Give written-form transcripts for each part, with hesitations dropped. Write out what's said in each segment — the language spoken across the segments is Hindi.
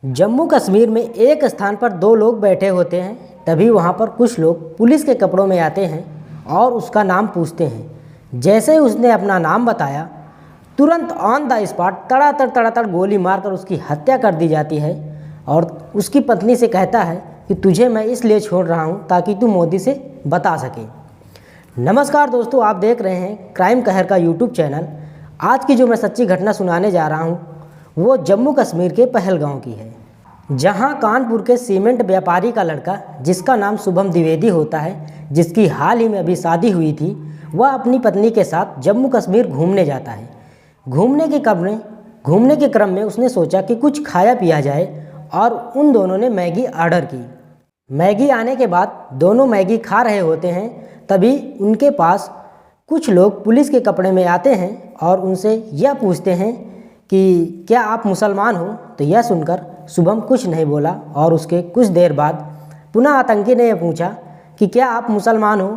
जम्मू कश्मीर में एक स्थान पर दो लोग बैठे होते हैं। तभी वहाँ पर कुछ लोग पुलिस के कपड़ों में आते हैं और उसका नाम पूछते हैं। जैसे ही उसने अपना नाम बताया, तुरंत ऑन द स्पॉट तड़ातड़ गोली मारकर उसकी हत्या कर दी जाती है। और उसकी पत्नी से कहता है कि तुझे मैं इसलिए छोड़ रहा हूँ ताकि तू मोदी से बता सके। नमस्कार दोस्तों, आप देख रहे हैं क्राइम कहर का यूट्यूब चैनल। आज की जो मैं सच्ची घटना सुनाने जा रहा हूँ वो जम्मू कश्मीर के पहलगांव की है, जहां कानपुर के सीमेंट व्यापारी का लड़का, जिसका नाम शुभम द्विवेदी होता है, जिसकी हाल ही में अभी शादी हुई थी, वह अपनी पत्नी के साथ जम्मू कश्मीर घूमने जाता है। घूमने के क्रम में उसने सोचा कि कुछ खाया पिया जाए और उन दोनों ने मैगी ऑर्डर की। मैगी आने के बाद दोनों मैगी खा रहे होते हैं, तभी उनके पास कुछ लोग पुलिस के कपड़े में आते हैं और उनसे यह पूछते हैं कि क्या आप मुसलमान हो। तो यह सुनकर शुभम कुछ नहीं बोला और उसके कुछ देर बाद पुनः आतंकी ने यह पूछा कि क्या आप मुसलमान हो।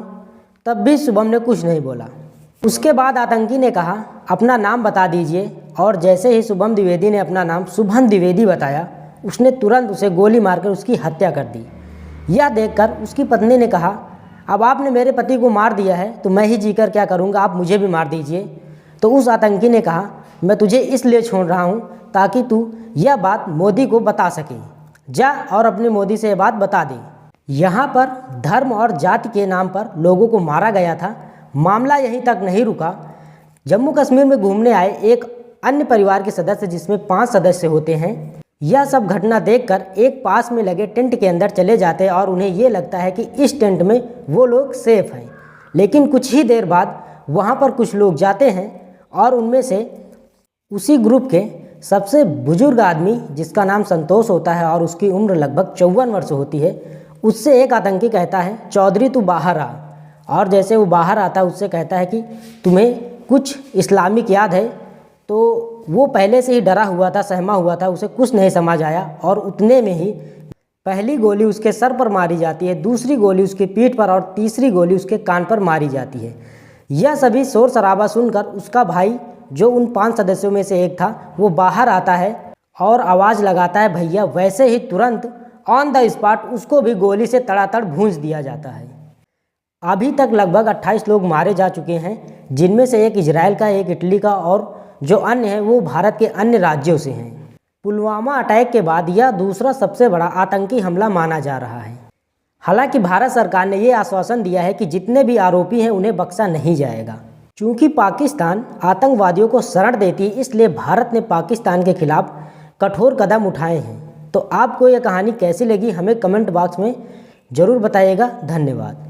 तब भी शुभम ने कुछ नहीं बोला। उसके बाद आतंकी ने कहा अपना नाम बता दीजिए, और जैसे ही शुभम द्विवेदी ने अपना नाम शुभम द्विवेदी बताया, उसने तुरंत उसे गोली मारकर उसकी हत्या कर दी। यह देखकर उसकी पत्नी ने कहा अब आपने मेरे पति को मार दिया है तो मैं ही जीकर क्या करूँगा, आप मुझे भी मार दीजिए। तो उस आतंकी ने कहा मैं तुझे इसलिए छोड़ रहा हूँ ताकि तू यह बात मोदी को बता सके। जा और अपने मोदी से यह बात बता दे। यहाँ पर धर्म और जाति के नाम पर लोगों को मारा गया था। मामला यहीं तक नहीं रुका। जम्मू कश्मीर में घूमने आए एक अन्य परिवार के सदस्य, जिसमें 5 सदस्य होते हैं, यह सब घटना देखकर एक पास में लगे टेंट के अंदर चले जाते हैं और उन्हें ये लगता है कि इस टेंट में वो लोग सेफ हैं। लेकिन कुछ ही देर बाद वहाँ पर कुछ लोग जाते हैं और उनमें से उसी ग्रुप के सबसे बुजुर्ग आदमी, जिसका नाम संतोष होता है और उसकी उम्र लगभग 54 वर्ष होती है, उससे एक आतंकी कहता है चौधरी तू बाहर आ। और जैसे वो बाहर आता है उससे कहता है कि तुम्हें कुछ इस्लामिक याद है। तो वो पहले से ही डरा हुआ था, सहमा हुआ था, उसे कुछ नहीं समझ आया और उतने में ही पहली गोली उसके सर पर मारी जाती है, दूसरी गोली उसकी पीठ पर और तीसरी गोली उसके कान पर मारी जाती है। यह सभी शोर शराबा सुनकर उसका भाई, जो उन 5 सदस्यों में से एक था, वो बाहर आता है और आवाज़ लगाता है भैया। वैसे ही तुरंत ऑन द स्पॉट उसको भी गोली से तड़ातड़ भूंज दिया जाता है। अभी तक लगभग 28 लोग मारे जा चुके हैं, जिनमें से एक इजराइल का, एक इटली का और जो अन्य हैं वो भारत के अन्य राज्यों से हैं। पुलवामा अटैक के बाद यह दूसरा सबसे बड़ा आतंकी हमला माना जा रहा है। हालांकि भारत सरकार ने ये आश्वासन दिया है कि जितने भी आरोपी हैं उन्हें बख्शा नहीं जाएगा। चूँकि पाकिस्तान आतंकवादियों को शरण देती है, इसलिए भारत ने पाकिस्तान के खिलाफ कठोर कदम उठाए हैं। तो आपको यह कहानी कैसी लगी हमें कमेंट बॉक्स में ज़रूर बताइएगा। धन्यवाद।